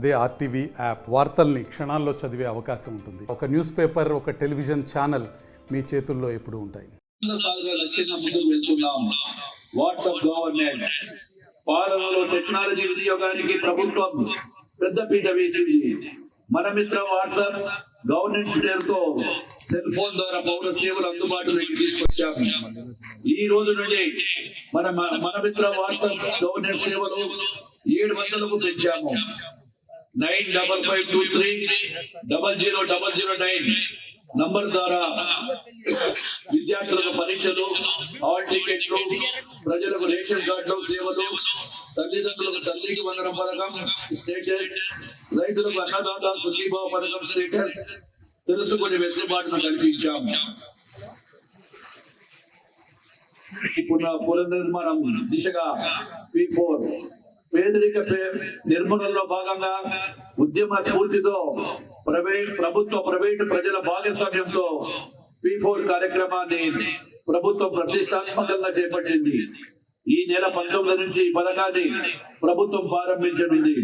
అదే RTV app వార్తల్ని క్షణాల్లో చదివే అవకాశం ఉంటుంది. ఒక న్యూస్ పేపర్, ఒక టెలివిజన్ ఛానల్ మీ చేతుల్లో ఎప్పుడూ ఉంటాయి. వాట్సాప్ గవర్నెన్స్ పాలనలో టెక్నాలజీ వినియోగానికి ప్రభుత్వం పెద్దపీట వేసింది. మన మిత్ర వాట్సాప్ గవర్నెన్స్ పేరుతో సెల్ ఫోన్ ద్వారా పౌర సేవలు అందుబాటులోకి తీసుకొచ్చాము. ఈ రోజు నుండి మన మిత్ర వాట్సాప్ గవర్నెన్స్ సేవలు 700కు పెంచాము. 9553000009 నంబర్ ద్వారా విద్యార్థులకు పరీక్షలు, హాల్ టికెట్లు, ప్రజలకు రేషన్ కార్డులు సేవలు, తల్లిదండ్రులకు తల్లికి వందనం పథకం స్టేటస్, రైతులకు అన్నదాత సుఖీభావ పథకం స్టేటస్ తెలుసుకుని వెసులుబాటును కల్పించాము. పునర్నిర్మాణం దిశగా P4 పేదరిక నిర్మూలనలో భాగంగా ఉద్యమ స్ఫూర్తితో ప్రభుత్వ ప్రైవేటు ప్రజల భాగస్వామ్యంతో P4 కార్యక్రమాన్ని ప్రభుత్వం ప్రతిష్టాత్మకంగా చేపట్టింది. ఈ నెల 19 నుంచి ఈ పథకాన్ని ప్రభుత్వం ప్రారంభించనుంది.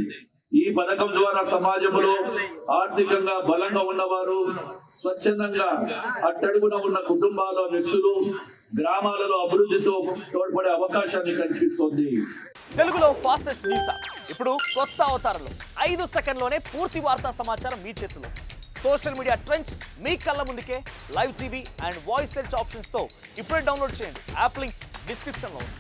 ఈ పథకం ద్వారా సమాజంలో ఆర్థికంగా బలంగా ఉన్నవారు, స్వచ్ఛందంగా అట్టడుగున ఉన్న కుటుంబాల వ్యక్తులు గ్రామాలలో అభివృద్ధితో తోడ్పడే అవకాశాన్ని కల్పిస్తోంది. తెలుగులో ఫాస్టెస్ట్ న్యూస్ ఇప్పుడు కొత్త అవతారంలో 5 సెకండ్లోనే పూర్తి వార్తా సమాచారం మీ చేతిలో. సోషల్ మీడియా ట్రెండ్స్ మీ కళ్ళ ముందుకే live TV and voice search options తో ఇప్పుడే డౌన్లోడ్ చేయండి. యాప్ లింక్ డిస్క్రిప్షన్లో ఉంది.